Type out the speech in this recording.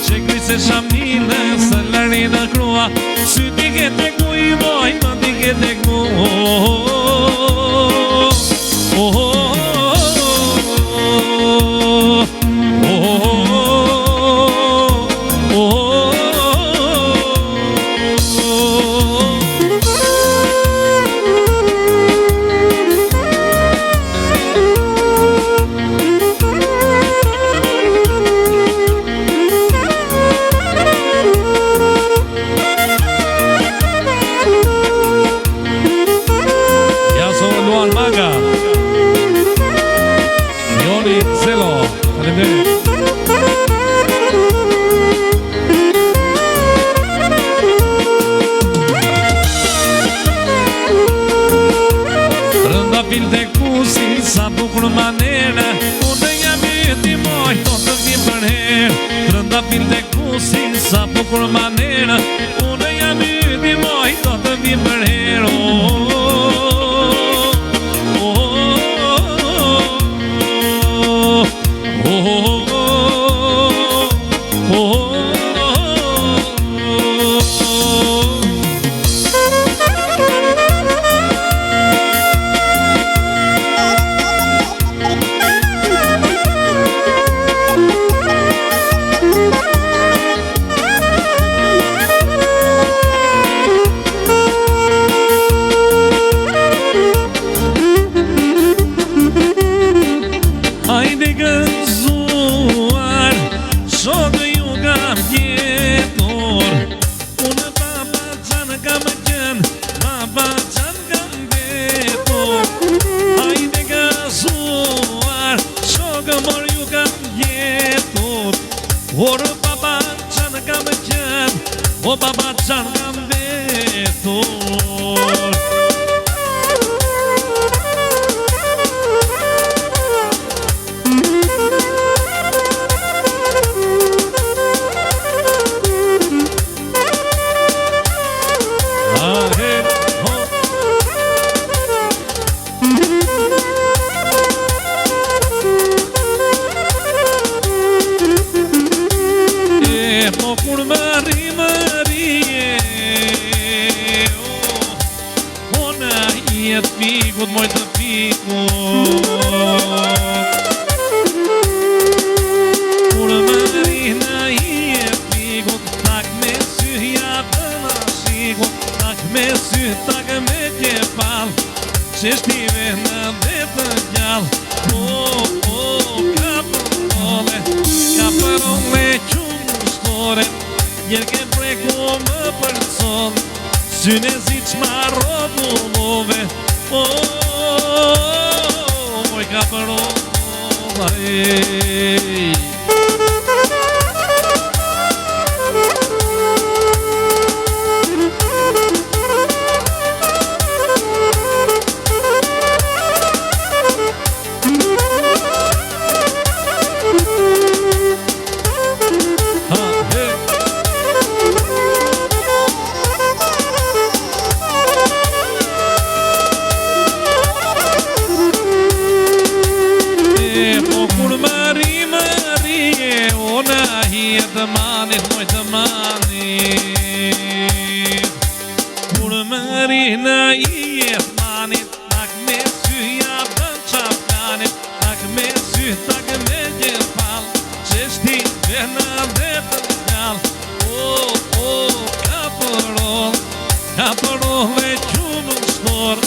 që kryse shamine së lëri në krua, sy t'i ke tek mu i moj, më t'i ke tek mu. Sa bukur manera, unë jam i ti moj, do të vim për herë. Trëndafil tek pusin, sa bukur manera, unë jam i ti moj, do të vim për herë. Hajde gëzuar, shokë ju kam jetor, unë baba qanë kam qenë, baba qanë kam betor. Hajde gëzuar, shokë mor ju kam jetor, orë baba qanë kam qenë, o baba qanë kam betor. Po kur mëri ona jet pikut, moj të pikut. Kur mëri na jet pikut, tak me sy japë na shikut, tak me sy, tak me kepal, qeshtive në dhe të gjall. Ka përole jer ke preku më përcon, syne zi qma robullove. Moj ka përole. Të manit, moj të manit, kur mëri në jet manit, tak me sy japën qapkanit, tak me sy, tak me gjepal, qeshtive në dhe të gjall. Ka përol, ka përol e qumë shtor.